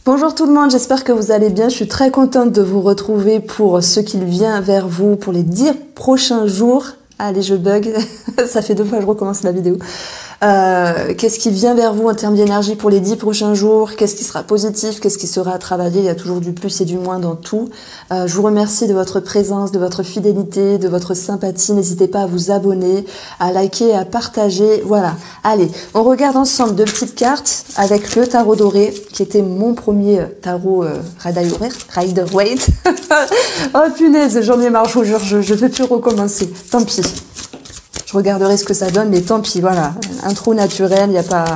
Bonjour tout le monde, j'espère que vous allez bien. Je suis très contente de vous retrouver pour ce qui vient vers vous pour les 10 prochains jours. Allez, je bug, ça fait 2 fois que je recommence la vidéo. Qu'est-ce qui vient vers vous en termes d'énergie pour les 10 prochains jours? Qu'est-ce qui sera positif? Qu'est-ce qui sera à travailler? Il y a toujours du plus et du moins dans tout. Je vous remercie de votre présence, de votre fidélité, de votre sympathie. N'hésitez pas à vous abonner, à liker, à partager. Voilà. Allez, on regarde ensemble 2 petites cartes avec le tarot doré, qui était mon premier tarot Rider-Waite. Oh punaise, j'en ai marre, je vous jure, je ne peux plus recommencer. Tant pis. Je regarderai ce que ça donne, mais tant pis, voilà. Un trou naturel, il n'y a pas...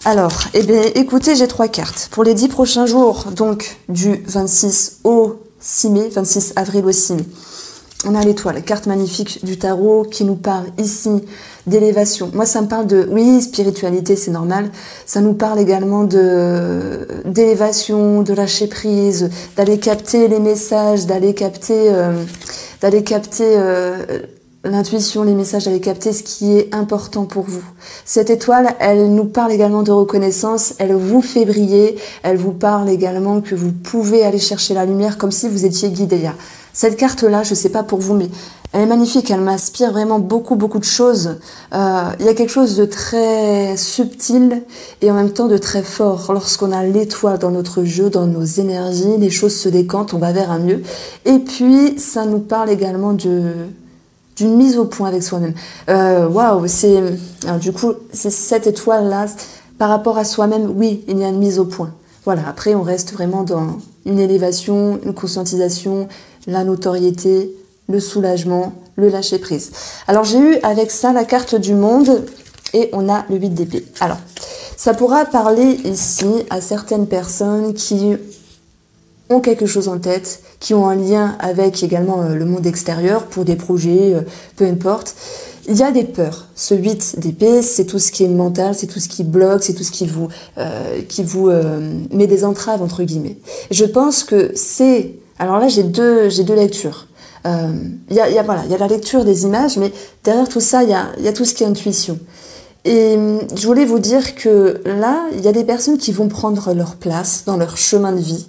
Alors, eh bien, écoutez, j'ai 3 cartes. Pour les 10 prochains jours, donc du 26 au 6 mai, 26 avril au 6 mai, on a l'étoile, carte magnifique du tarot qui nous parle ici d'élévation. Moi, ça me parle de, oui, spiritualité, c'est normal. Ça nous parle également d'élévation, de lâcher prise, d'aller capter les messages, d'aller capter l'intuition, les messages, d'aller capter ce qui est important pour vous. Cette étoile, elle nous parle également de reconnaissance, elle vous fait briller, elle vous parle également que vous pouvez aller chercher la lumière comme si vous étiez guidé. Cette carte-là, je sais pas pour vous, mais elle est magnifique, elle m'inspire vraiment beaucoup de choses. Il y a quelque chose de très subtil et en même temps de très fort. Lorsqu'on a l'étoile dans notre jeu, dans nos énergies, les choses se décantent, on va vers un mieux. Et puis, ça nous parle également d'une mise au point avec soi-même. Waouh, du coup, c'est cette étoile-là, par rapport à soi-même, oui, il y a une mise au point. Voilà, après, on reste vraiment dans une élévation, une conscientisation, la notoriété, le soulagement, le lâcher-prise. Alors, j'ai eu avec ça la carte du monde et on a le 8 d'épée. Alors, ça pourra parler ici à certaines personnes qui ont quelque chose en tête, qui ont un lien avec également le monde extérieur pour des projets, peu importe. Il y a des peurs. Ce 8 d'épée, c'est tout ce qui est mental, c'est tout ce qui bloque, c'est tout ce qui vous met des entraves, entre guillemets. Et je pense que c'est... Alors là, j'ai deux lectures. Il y a la lecture des images, mais derrière tout ça, il y a tout ce qui est intuition. Et je voulais vous dire que là, il y a des personnes qui vont prendre leur place dans leur chemin de vie.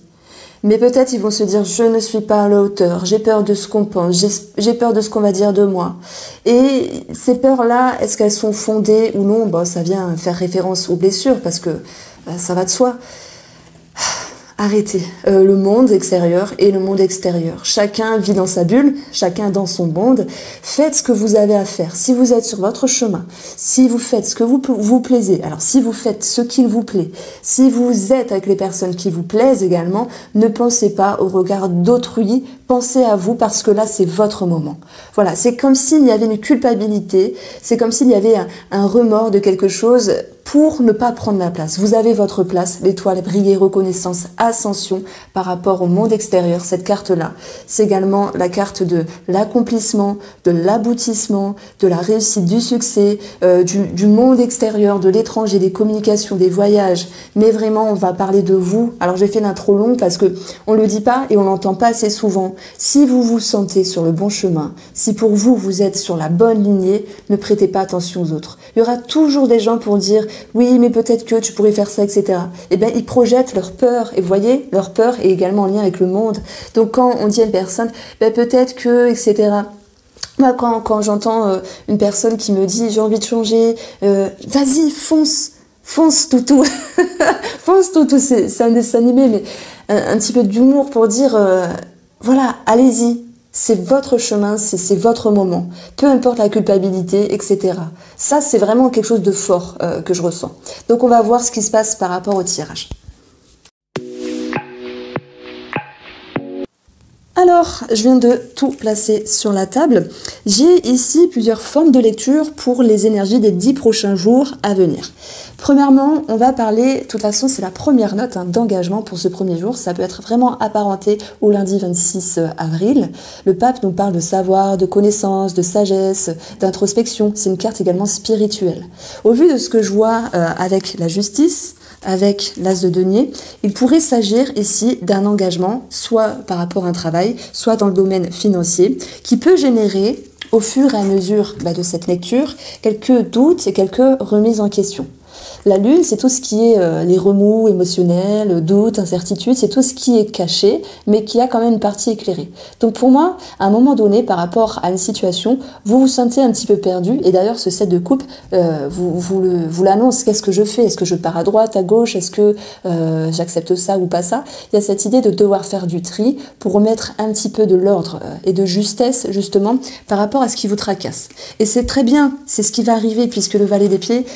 Mais peut-être ils vont se dire, je ne suis pas à la hauteur, j'ai peur de ce qu'on pense, j'ai peur de ce qu'on va dire de moi. Et ces peurs-là, est-ce qu'elles sont fondées ou non? Bon, ça vient faire référence aux blessures, parce que ça va de soi. Arrêtez. Le monde extérieur et le monde extérieur. Chacun vit dans sa bulle, chacun dans son monde. Faites ce que vous avez à faire. Si vous êtes sur votre chemin, si vous faites ce que vous plaisez, alors si vous faites ce qui vous plaît, si vous êtes avec les personnes qui vous plaisent également, ne pensez pas au regard d'autrui, pensez à vous parce que là, c'est votre moment. Voilà, c'est comme s'il y avait une culpabilité, c'est comme s'il y avait un remords de quelque chose pour ne pas prendre la place. Vous avez votre place, l'étoile briller, reconnaissance, ascension par rapport au monde extérieur. Cette carte-là, c'est également la carte de l'accomplissement, de l'aboutissement, de la réussite, du succès, du monde extérieur, de l'étranger, des communications, des voyages. Mais vraiment, on va parler de vous. Alors, j'ai fait l'intro longue parce que on le dit pas et on l'entend pas assez souvent. Si vous vous sentez sur le bon chemin, si pour vous, vous êtes sur la bonne lignée, ne prêtez pas attention aux autres. Il y aura toujours des gens pour dire oui, mais peut-être que tu pourrais faire ça, etc. Eh bien, ils projettent leur peur. Et vous voyez, leur peur est également en lien avec le monde. Donc, quand on dit à une personne, ben, peut-être que, etc. Moi, quand j'entends une personne qui me dit, j'ai envie de changer, vas-y, fonce, toutou. Fonce, toutou, c'est un dessin animé, mais un petit peu d'humour pour dire, voilà, allez-y. C'est votre chemin, c'est votre moment. Peu importe la culpabilité, etc. Ça, c'est vraiment quelque chose de fort que je ressens. Donc, on va voir ce qui se passe par rapport au tirage. Alors, je viens de tout placer sur la table. J'ai ici plusieurs formes de lecture pour les énergies des 10 prochains jours à venir. Premièrement, on va parler, de toute façon, c'est la première note d'engagement pour ce premier jour. Ça peut être vraiment apparenté au lundi 26 avril. Le pape nous parle de savoir, de connaissance, de sagesse, d'introspection. C'est une carte également spirituelle. Au vu de ce que je vois avec la justice, avec l'as de denier, il pourrait s'agir ici d'un engagement, soit par rapport à un travail, soit dans le domaine financier, qui peut générer, au fur et à mesure de cette lecture, quelques doutes et quelques remises en question. La lune, c'est tout ce qui est les remous émotionnels, doutes, incertitudes, c'est tout ce qui est caché, mais qui a quand même une partie éclairée. Donc pour moi, à un moment donné, par rapport à une situation, vous vous sentez un petit peu perdu, et d'ailleurs ce set de coupe vous l'annonce. Qu'est-ce que je fais? Est-ce que je pars à droite, à gauche? Est-ce que j'accepte ça ou pas ça? Il y a cette idée de devoir faire du tri pour remettre un petit peu de l'ordre et de justesse justement par rapport à ce qui vous tracasse. Et c'est très bien, c'est ce qui va arriver puisque le valet d'épée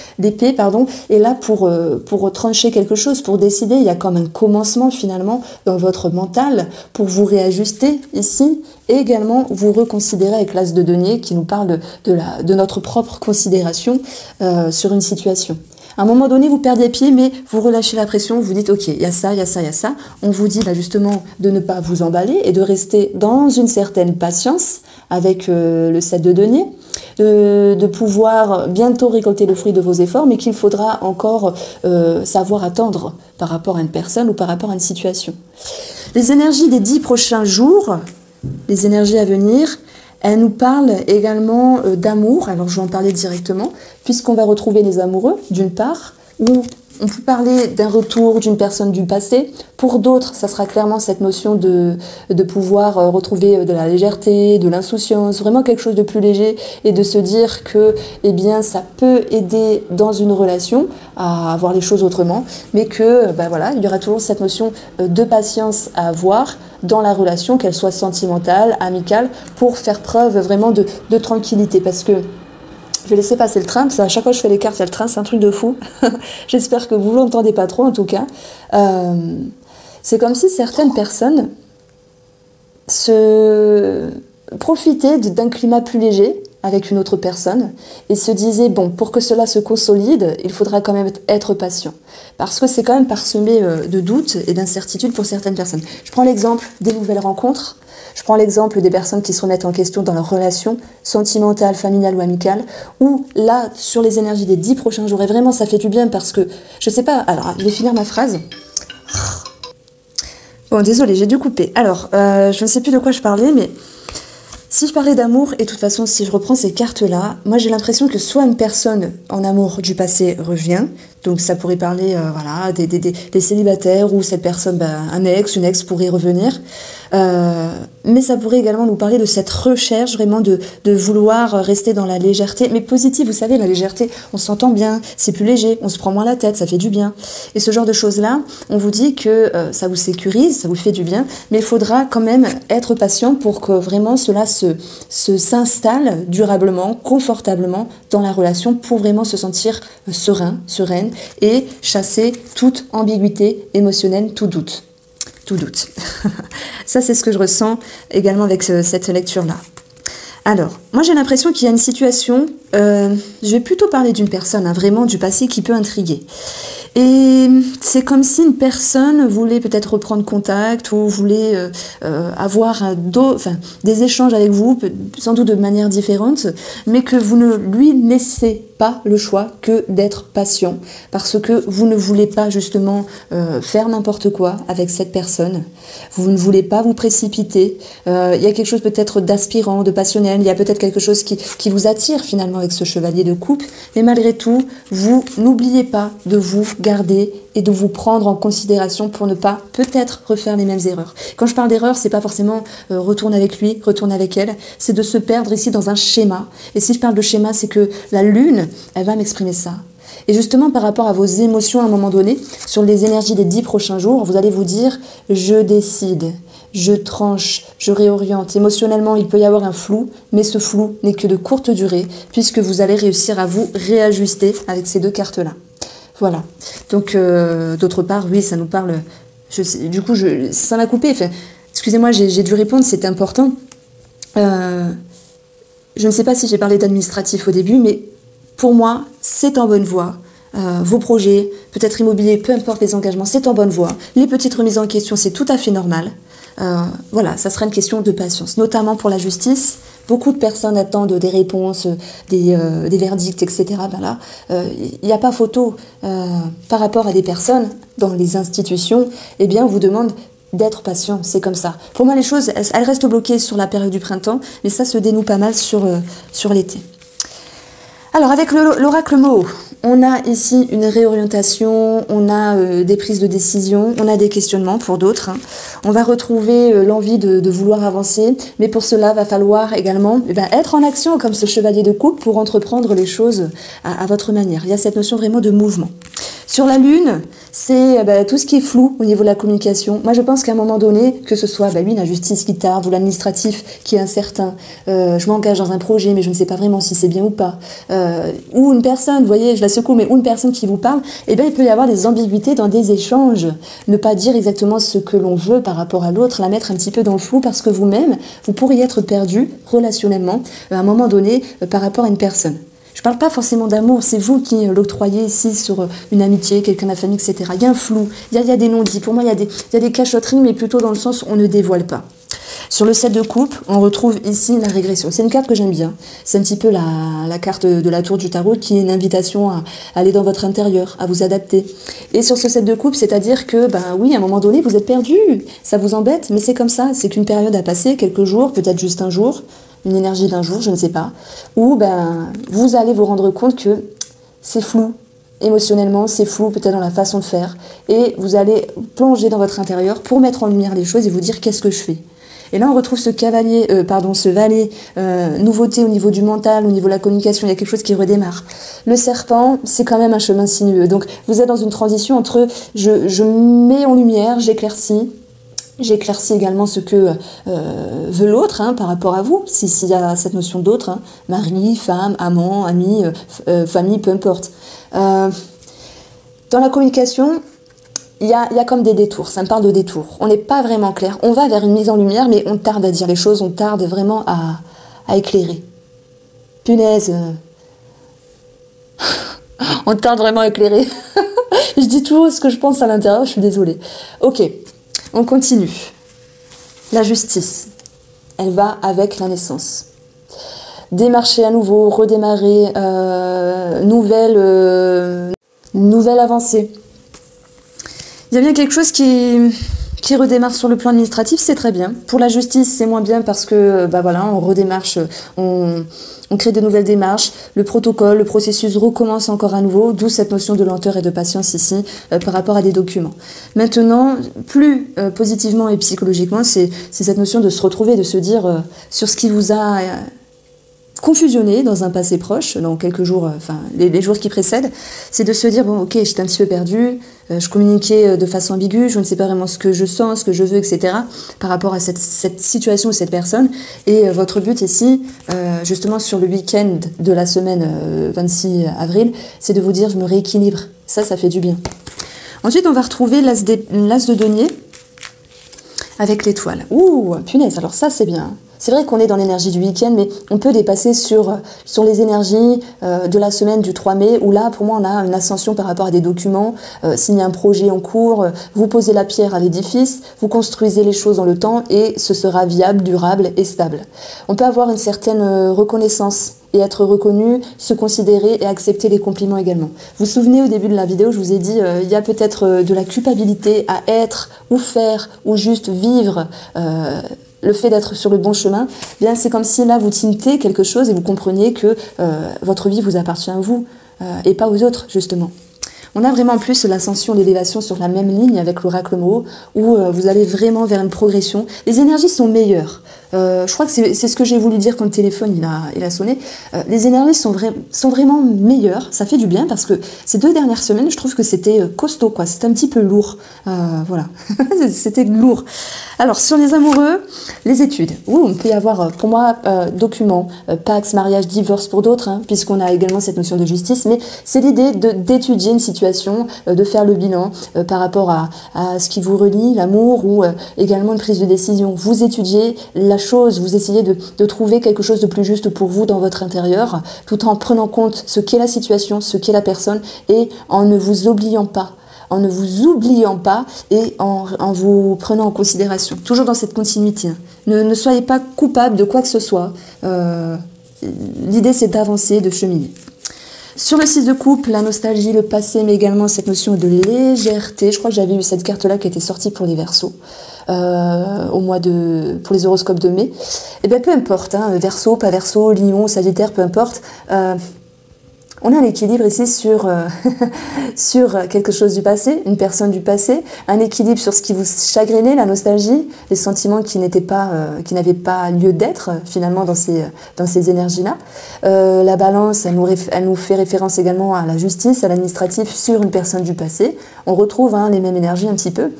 est là pour trancher quelque chose, pour décider. Il y a comme un commencement finalement dans votre mental pour vous réajuster ici et également vous reconsidérer avec l'as de denier qui nous parle de notre propre considération sur une situation. À un moment donné, vous perdez pied, mais vous relâchez la pression, vous dites « Ok, il y a ça, il y a ça, il y a ça ». On vous dit justement de ne pas vous emballer et de rester dans une certaine patience avec le 7 de denier, de pouvoir bientôt récolter le fruit de vos efforts, mais qu'il faudra encore savoir attendre par rapport à une personne ou par rapport à une situation. Les énergies des 10 prochains jours, les énergies à venir, elle nous parle également d'amour, alors je vais en parler directement, puisqu'on va retrouver les amoureux, d'une part, où on peut parler d'un retour d'une personne du passé. Pour d'autres, ça sera clairement cette notion de pouvoir retrouver de la légèreté, de l'insouciance, vraiment quelque chose de plus léger, et de se dire que eh bien, ça peut aider dans une relation à voir les choses autrement, mais que voilà, il y aura toujours cette notion de patience à avoir dans la relation, qu'elle soit sentimentale, amicale, pour faire preuve vraiment de tranquillité. Parce que je vais laisser passer le train, parce qu'à chaque fois que je fais les cartes, il y a le train, c'est un truc de fou. J'espère que vous ne l'entendez pas trop, en tout cas. C'est comme si certaines personnes se profitaient d'un climat plus léger avec une autre personne et se disaient, bon, pour que cela se consolide, il faudra quand même être patient. Parce que c'est quand même parsemé de doutes et d'incertitudes pour certaines personnes. Je prends l'exemple des nouvelles rencontres. Je prends l'exemple des personnes qui se remettent en question dans leur relation sentimentale, familiale ou amicale, où là, sur les énergies des 10 prochains jours, et vraiment ça fait du bien parce que, je sais pas, alors je vais finir ma phrase. Bon, désolé, j'ai dû couper. Alors, je ne sais plus de quoi je parlais, mais si je parlais d'amour, et de toute façon, si je reprends ces cartes-là, moi j'ai l'impression que soit une personne en amour du passé revient, donc ça pourrait parler voilà, des célibataires, ou cette personne, un ex, une ex pourrait revenir, mais ça pourrait également nous parler de cette recherche vraiment de vouloir rester dans la légèreté, mais positive, vous savez, la légèreté, on s'entend bien, c'est plus léger, on se prend moins la tête, ça fait du bien. Et ce genre de choses-là, on vous dit que ça vous sécurise, ça vous fait du bien, mais il faudra quand même être patient pour que vraiment cela s'installe durablement, confortablement dans la relation pour vraiment se sentir serein, sereine et chasser toute ambiguïté émotionnelle, tout doute. Tout doute. Ça, c'est ce que je ressens également avec cette lecture-là. Alors, moi j'ai l'impression qu'il y a une situation, je vais plutôt parler d'une personne, vraiment du passé qui peut intriguer. Et c'est comme si une personne voulait peut-être reprendre contact ou voulait avoir des échanges avec vous, sans doute de manière différente, mais que vous ne lui laissez pas le choix que d'être patient, parce que vous ne voulez pas justement faire n'importe quoi avec cette personne. Vous ne voulez pas vous précipiter. Il y a quelque chose peut-être d'aspirant, de passionnel, il y a peut-être quelque chose qui vous attire finalement avec ce chevalier de coupe, mais malgré tout, vous n'oubliez pas de vous garder et de vous prendre en considération pour ne pas peut-être refaire les mêmes erreurs. Quand je parle d'erreurs, c'est pas forcément retourne avec lui, retourne avec elle, c'est de se perdre ici dans un schéma. Et si je parle de schéma, c'est que la lune, elle va m'exprimer ça. Et justement, par rapport à vos émotions à un moment donné, sur les énergies des 10 prochains jours, vous allez vous dire « je décide ». Je tranche, je réoriente. Émotionnellement, il peut y avoir un flou, mais ce flou n'est que de courte durée, puisque vous allez réussir à vous réajuster avec ces deux cartes-là. Voilà. Donc, d'autre part, oui, ça nous parle... du coup, ça m'a coupé. Enfin, excusez-moi, j'ai dû répondre, c'était important. Je ne sais pas si j'ai parlé d'administratif au début, mais pour moi, c'est en bonne voie. Vos projets, peut-être immobiliers, peu importe les engagements, c'est en bonne voie. Les petites remises en question, c'est tout à fait normal. Voilà, ça sera une question de patience, notamment pour la justice. Beaucoup de personnes attendent des réponses, des verdicts, etc. Ben là, il n'y a pas photo par rapport à des personnes dans les institutions. Eh bien, on vous demande d'être patient, c'est comme ça. Pour moi, les choses, elles restent bloquées sur la période du printemps, mais ça se dénoue pas mal sur l'été. Alors, avec l'oracle Moho, On a ici une réorientation, on a des prises de décision, on a des questionnements pour d'autres. On va retrouver l'envie de vouloir avancer, mais pour cela, va falloir également être en action comme ce chevalier de coupe pour entreprendre les choses à votre manière. Il y a cette notion vraiment de mouvement. Sur la Lune, c'est tout ce qui est flou au niveau de la communication. Moi, je pense qu'à un moment donné, que ce soit oui, la justice qui tarde ou l'administratif qui est incertain, je m'engage dans un projet, mais je ne sais pas vraiment si c'est bien ou pas, ou une personne, vous voyez, je la secoue, mais ou une personne qui vous parle, il peut y avoir des ambiguïtés dans des échanges. Ne pas dire exactement ce que l'on veut par rapport à l'autre, la mettre un petit peu dans le flou, parce que vous-même, vous pourriez être perdu relationnellement à un moment donné par rapport à une personne. Je ne parle pas forcément d'amour, c'est vous qui l'octroyez ici sur une amitié, quelqu'un de la famille, etc. Il y a un flou, il y a des non-dits. Pour moi, il y a des cachotteries, mais plutôt dans le sens où on ne dévoile pas. Sur le 7 de coupe, on retrouve ici la régression. C'est une carte que j'aime bien. C'est un petit peu la carte de la tour du tarot qui est une invitation à aller dans votre intérieur, à vous adapter. Et sur ce 7 de coupe, c'est-à-dire que, oui, à un moment donné, vous êtes perdu. Ça vous embête, mais c'est comme ça. C'est qu'une période à passer, quelques jours, peut-être juste un jour, une énergie d'un jour, je ne sais pas, où vous allez vous rendre compte que c'est flou. Émotionnellement, c'est flou peut-être dans la façon de faire. Et vous allez plonger dans votre intérieur pour mettre en lumière les choses et vous dire qu'est-ce que je fais. Et là, on retrouve ce valet, nouveauté au niveau du mental, au niveau de la communication, il y a quelque chose qui redémarre. Le serpent, c'est quand même un chemin sinueux. Donc, vous êtes dans une transition entre je mets en lumière, j'éclaircis également ce que veut l'autre par rapport à vous, s'il y a cette notion d'autre, mari, femme, amant, ami, famille, peu importe. Dans la communication, il y a comme des détours, ça me parle de détours. On n'est pas vraiment clair, on va vers une mise en lumière, mais on tarde à dire les choses, on tarde vraiment à éclairer. Punaise, on tarde vraiment à éclairer. Je dis toujours ce que je pense à l'intérieur, je suis désolée. Ok. On continue. La justice, elle va avec la naissance. Démarcher à nouveau, redémarrer, nouvelle avancée. Il y a bien quelque chose qui redémarre sur le plan administratif, c'est très bien. Pour la justice, c'est moins bien parce que, on redémarche, on crée de nouvelles démarches, le protocole, le processus recommence encore à nouveau, d'où cette notion de lenteur et de patience ici par rapport à des documents. Maintenant, plus positivement et psychologiquement, c'est cette notion de se retrouver, de se dire sur ce qui vous a confusionné dans un passé proche, dans quelques jours, les jours qui précèdent, c'est de se dire, bon ok, j'étais un petit peu perdue, je communiquais de façon ambiguë, je ne sais pas vraiment ce que je sens, ce que je veux, etc. par rapport à cette situation ou cette personne. Et votre but ici, justement sur le week-end de la semaine 26 avril, c'est de vous dire, je me rééquilibre. Ça fait du bien. Ensuite, on va retrouver l'as de denier avec l'étoile. Ouh, punaise, alors ça c'est bien. C'est vrai qu'on est dans l'énergie du week-end, mais on peut dépasser sur les énergies de la semaine du 3 mai, où là, pour moi, on a une ascension par rapport à des documents, signer un projet en cours, vous posez la pierre à l'édifice, vous construisez les choses dans le temps, et ce sera viable, durable et stable. On peut avoir une certaine reconnaissance et être reconnu, se considérer et accepter les compliments également. Vous vous souvenez au début de la vidéo, je vous ai dit, il y a peut-être de la culpabilité à être, ou faire, ou juste vivre le fait d'être sur le bon chemin. Bien, c'est comme si là vous tintez quelque chose et vous compreniez que votre vie vous appartient à vous et pas aux autres, justement. On a vraiment en plus l'ascension, l'élévation sur la même ligne avec l'oracle Moho, où vous allez vraiment vers une progression. Les énergies sont meilleures. Je crois que c'est ce que j'ai voulu dire quand le téléphone il a sonné. Les énergies sont vraiment meilleures. Ça fait du bien parce que ces 2 dernières semaines, je trouve que c'était costaud, quoi. C'était un petit peu lourd. Voilà, c'était lourd. Alors, sur les amoureux, les études. On peut y avoir, pour moi, documents, pax, mariage, divorce pour d'autres, puisqu'on a également cette notion de justice, mais c'est l'idée d'étudier une situation, de faire le bilan par rapport à ce qui vous relie, l'amour, ou également une prise de décision. Vous étudiez la chose, vous essayez de trouver quelque chose de plus juste pour vous dans votre intérieur, tout en prenant compte ce qu'est la situation, ce qu'est la personne, et en ne vous oubliant pas. Et en vous prenant en considération. Toujours dans cette continuité. Ne soyez pas coupable de quoi que ce soit. L'idée, c'est d'avancer, de cheminer. Sur le 6 de coupe, la nostalgie, le passé, mais également cette notion de légèreté. Je crois que j'avais eu cette carte-là qui était sortie pour les Verseaux. Pour les horoscopes de mai. Et bien, peu importe, Verseau, pas Verseau, Lion, Sagittaire, peu importe. On a un équilibre ici sur, sur quelque chose du passé, une personne du passé, un équilibre sur ce qui vous chagrinait, la nostalgie, les sentiments qui n'avaient pas lieu d'être finalement dans ces énergies-là. La balance, elle nous fait référence également à la justice, à l'administratif sur une personne du passé. On retrouve les mêmes énergies un petit peu.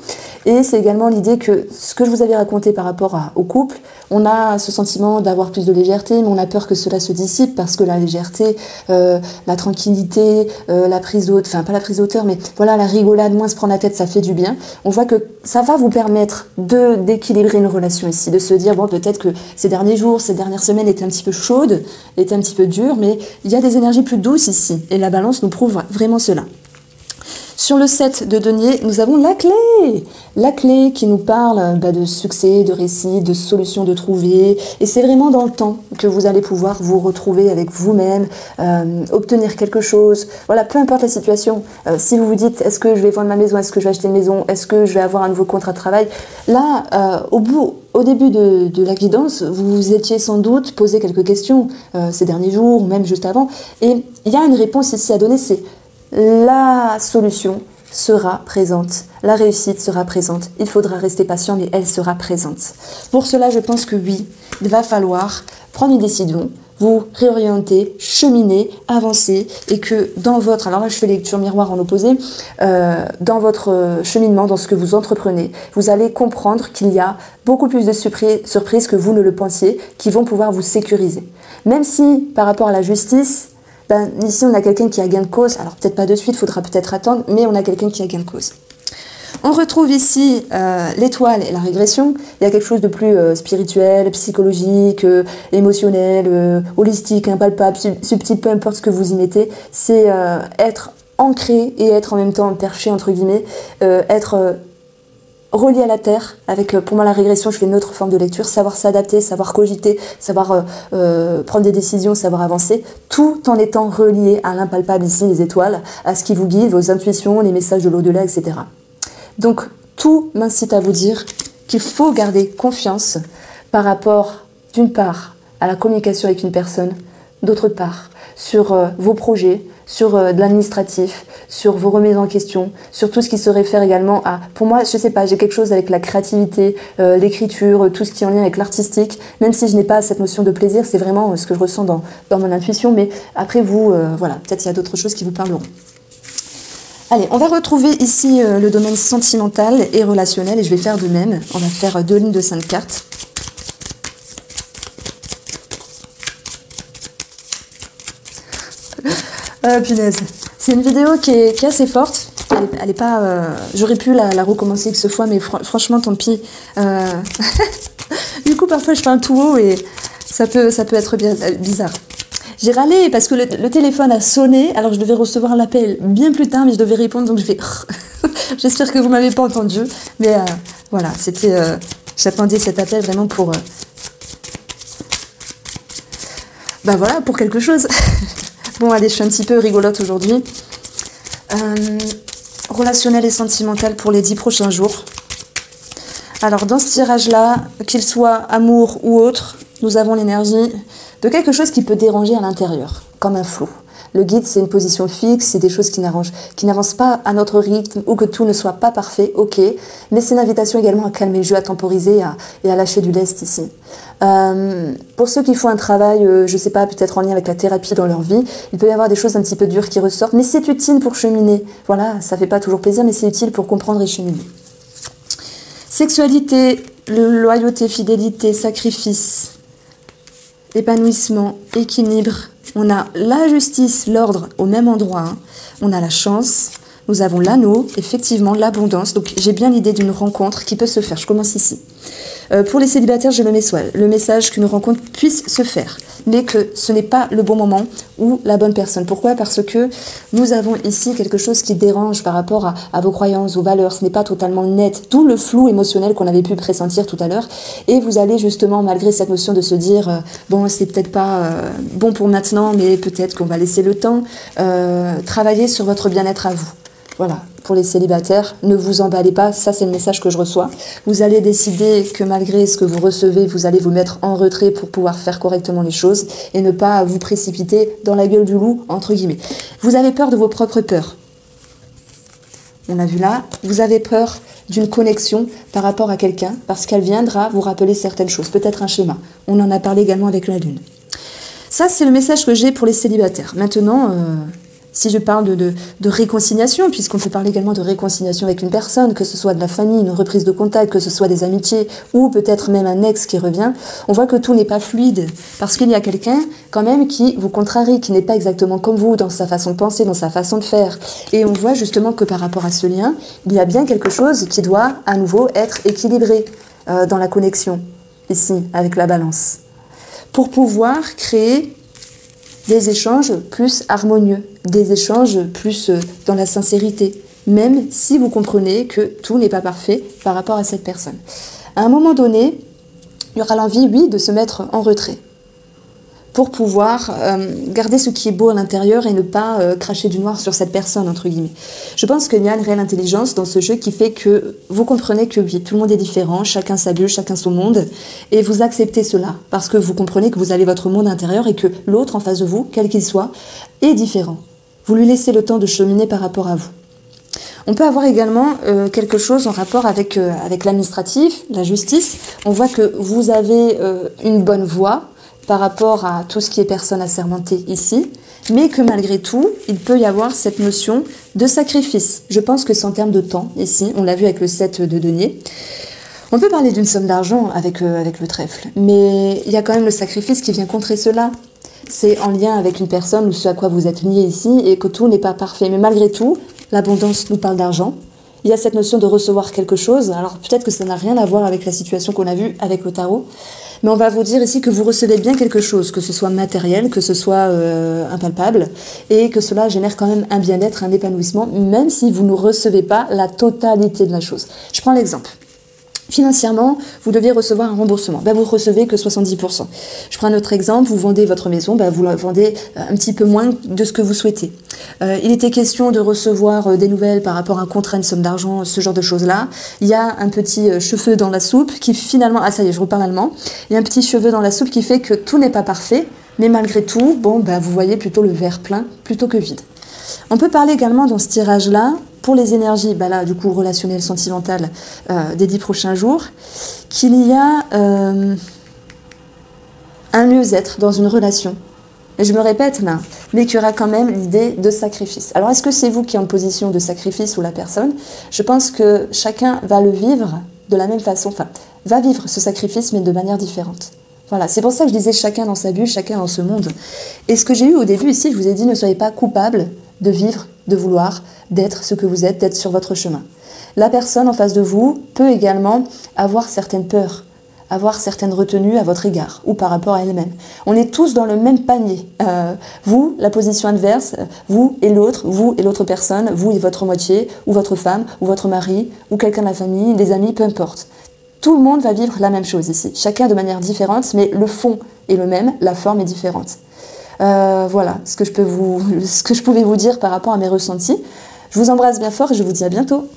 Et c'est également l'idée que ce que je vous avais raconté par rapport au couple, on a ce sentiment d'avoir plus de légèreté, mais on a peur que cela se dissipe parce que la légèreté, la tranquillité, la prise d'auteur, enfin pas la prise d'auteur, mais voilà, la rigolade, moins se prendre la tête, ça fait du bien. On voit que ça va vous permettre d'équilibrer une relation ici, de se dire, bon, peut-être que ces derniers jours, ces dernières semaines étaient un petit peu chaudes, étaient un petit peu dures, mais il y a des énergies plus douces ici. Et la balance nous prouve vraiment cela. Sur le 7 de denier, nous avons la clé qui nous parle de succès, de récit, de solutions de trouver. Et c'est vraiment dans le temps que vous allez pouvoir vous retrouver avec vous-même, obtenir quelque chose. Voilà, peu importe la situation. Si vous vous dites, est-ce que je vais vendre ma maison, est-ce que je vais acheter une maison, est-ce que je vais avoir un nouveau contrat de travail, là, au début de la guidance, vous vous étiez sans doute posé quelques questions ces derniers jours, ou même juste avant. Et il y a une réponse ici à donner, c'est la solution sera présente, la réussite sera présente. Il faudra rester patient, mais elle sera présente. Pour cela, je pense que oui, il va falloir prendre une décision, vous réorienter, cheminer, avancer, et que dans votre, alors là je fais lecture miroir en opposé, dans votre cheminement, dans ce que vous entreprenez, vous allez comprendre qu'il y a beaucoup plus de surprises que vous ne le pensiez, qui vont pouvoir vous sécuriser. Même si, par rapport à la justice, ici, on a quelqu'un qui a gain de cause. Alors, peut-être pas de suite, il faudra peut-être attendre, mais on a quelqu'un qui a gain de cause. On retrouve ici l'étoile et la régression. Il y a quelque chose de plus spirituel, psychologique, émotionnel, holistique, impalpable, subtil, peu importe ce que vous y mettez. C'est être ancré et être en même temps perché, entre guillemets, être relié à la terre, avec pour moi la régression, je fais une autre forme de lecture, savoir s'adapter, savoir cogiter, savoir prendre des décisions, savoir avancer, tout en étant relié à l'impalpable ici, les étoiles, à ce qui vous guide, vos intuitions, les messages de l'au-delà, etc. Donc tout m'incite à vous dire qu'il faut garder confiance par rapport, d'une part, à la communication avec une personne, d'autre part, sur vos projets, sur de l'administratif, sur vos remises en question, sur tout ce qui se réfère également à... Pour moi, je sais pas, j'ai quelque chose avec la créativité, l'écriture, tout ce qui est en lien avec l'artistique, même si je n'ai pas cette notion de plaisir, c'est vraiment ce que je ressens dans mon intuition, mais après vous, voilà, peut-être il y a d'autres choses qui vous parleront. Allez, on va retrouver ici le domaine sentimental et relationnel, et je vais faire de même. On va faire 2 lignes de 5 cartes. Punaise. C'est une vidéo qui est assez forte. Elle est pas. J'aurais pu la recommencer X fois, mais franchement, tant pis. Du coup, parfois, je fais un tout haut et ça peut être bien bizarre. J'ai râlé parce que le téléphone a sonné, alors je devais recevoir l'appel bien plus tard, mais je devais répondre, donc je fais... J'espère que vous m'avez pas entendu, mais voilà, c'était... J'attendais cet appel vraiment pour... voilà, pour quelque chose. Bon, allez, je suis un petit peu rigolote aujourd'hui. Relationnel et sentimental pour les 10 prochains jours. Alors, dans ce tirage-là, qu'il soit amour ou autre, nous avons l'énergie de quelque chose qui peut déranger à l'intérieur, comme un flou. Le guide, c'est une position fixe, c'est des choses qui n'avancent pas à notre rythme ou que tout ne soit pas parfait, ok. Mais c'est une invitation également à calmer le jeu, à temporiser et à lâcher du lest ici. Pour ceux qui font un travail, je sais pas, peut-être en lien avec la thérapie dans leur vie, il peut y avoir des choses un petit peu dures qui ressortent, mais c'est utile pour cheminer. Voilà, ça fait pas toujours plaisir, mais c'est utile pour comprendre et cheminer. Sexualité, loyauté, fidélité, sacrifice, épanouissement, équilibre. On a la justice, l'ordre au même endroit. Hein. On a la chance. Nous avons l'anneau, effectivement, l'abondance. Donc, j'ai bien l'idée d'une rencontre qui peut se faire. Je commence ici. Pour les célibataires, j'ai le message qu'une rencontre puisse se faire, mais que ce n'est pas le bon moment ou la bonne personne. Pourquoi ? Parce que nous avons ici quelque chose qui dérange par rapport à vos croyances, vos valeurs. Ce n'est pas totalement net, d'où le flou émotionnel qu'on avait pu pressentir tout à l'heure. Et vous allez justement, malgré cette notion de se dire bon, c'est peut-être pas bon pour maintenant, mais peut-être qu'on va laisser le temps, travailler sur votre bien-être à vous. Voilà, pour les célibataires, ne vous emballez pas, ça c'est le message que je reçois. Vous allez décider que malgré ce que vous recevez, vous allez vous mettre en retrait pour pouvoir faire correctement les choses et ne pas vous précipiter dans la gueule du loup, entre guillemets. Vous avez peur de vos propres peurs. On l'a vu là, vous avez peur d'une connexion par rapport à quelqu'un parce qu'elle viendra vous rappeler certaines choses, peut-être un schéma. On en a parlé également avec la Lune. Ça, c'est le message que j'ai pour les célibataires. Maintenant, si je parle de réconciliation, puisqu'on peut parler également de réconciliation avec une personne, que ce soit de la famille, une reprise de contact, que ce soit des amitiés, ou peut-être même un ex qui revient, on voit que tout n'est pas fluide, parce qu'il y a quelqu'un quand même qui vous contrarie, qui n'est pas exactement comme vous dans sa façon de penser, dans sa façon de faire. Et on voit justement que par rapport à ce lien, il y a bien quelque chose qui doit à nouveau être équilibré dans la connexion, ici, avec la balance, pour pouvoir créer des échanges plus harmonieux, des échanges plus dans la sincérité, même si vous comprenez que tout n'est pas parfait par rapport à cette personne. À un moment donné, il y aura l'envie, oui, de se mettre en retrait pour pouvoir garder ce qui est beau à l'intérieur et ne pas cracher du noir sur cette personne, entre guillemets. Je pense qu'il y a une réelle intelligence dans ce jeu qui fait que vous comprenez que oui, tout le monde est différent, chacun sa bulle, chacun son monde, et vous acceptez cela, parce que vous comprenez que vous avez votre monde intérieur et que l'autre en face de vous, quel qu'il soit, est différent. Vous lui laissez le temps de cheminer par rapport à vous. On peut avoir également quelque chose en rapport avec l'administratif, la justice. On voit que vous avez une bonne voie par rapport à tout ce qui est personne assermentée ici, mais que malgré tout, il peut y avoir cette notion de sacrifice. Je pense que c'est en termes de temps, ici, on l'a vu avec le 7 de denier. On peut parler d'une somme d'argent avec le trèfle, mais il y a quand même le sacrifice qui vient contrer cela. C'est en lien avec une personne ou ce à quoi vous êtes lié ici et que tout n'est pas parfait. Mais malgré tout, l'abondance nous parle d'argent. Il y a cette notion de recevoir quelque chose. Alors peut-être que ça n'a rien à voir avec la situation qu'on a vue avec le tarot. Mais on va vous dire ici que vous recevez bien quelque chose, que ce soit matériel, que ce soit impalpable, et que cela génère quand même un bien-être, un épanouissement, même si vous ne recevez pas la totalité de la chose. Je prends l'exemple. Financièrement, vous deviez recevoir un remboursement. Vous recevez que 70%. Je prends un autre exemple, vous vendez votre maison, vous la vendez un petit peu moins de ce que vous souhaitez. Il était question de recevoir des nouvelles par rapport à un contrat, une somme d'argent, ce genre de choses-là. Il y a un petit cheveu dans la soupe qui finalement... Ah ça y est, je reparle allemand. Il y a un petit cheveu dans la soupe qui fait que tout n'est pas parfait, mais malgré tout, vous voyez plutôt le verre plein plutôt que vide. On peut parler également dans ce tirage-là, pour les énergies, là, du coup, relationnelles, sentimentales des 10 prochains jours, qu'il y a un mieux-être dans une relation. Et je me répète là, mais qu'il y aura quand même l'idée de sacrifice. Alors, est-ce que c'est vous qui êtes en position de sacrifice ou la personne? Je pense que chacun va le vivre de la même façon, va vivre ce sacrifice, mais de manière différente. Voilà, c'est pour ça que je disais chacun dans sa bulle, chacun dans ce monde. Et ce que j'ai eu au début ici, je vous ai dit, ne soyez pas coupable de vivre, de vouloir, d'être ce que vous êtes, d'être sur votre chemin. La personne en face de vous peut également avoir certaines peurs, avoir certaines retenues à votre égard ou par rapport à elle-même. On est tous dans le même panier. Vous, la position adverse, vous et l'autre personne, vous et votre moitié, ou votre femme, ou votre mari, ou quelqu'un de la famille, des amis, peu importe. Tout le monde va vivre la même chose ici, chacun de manière différente, mais le fond est le même, la forme est différente. Voilà ce que je pouvais vous dire par rapport à mes ressentis. Je vous embrasse bien fort et je vous dis à bientôt.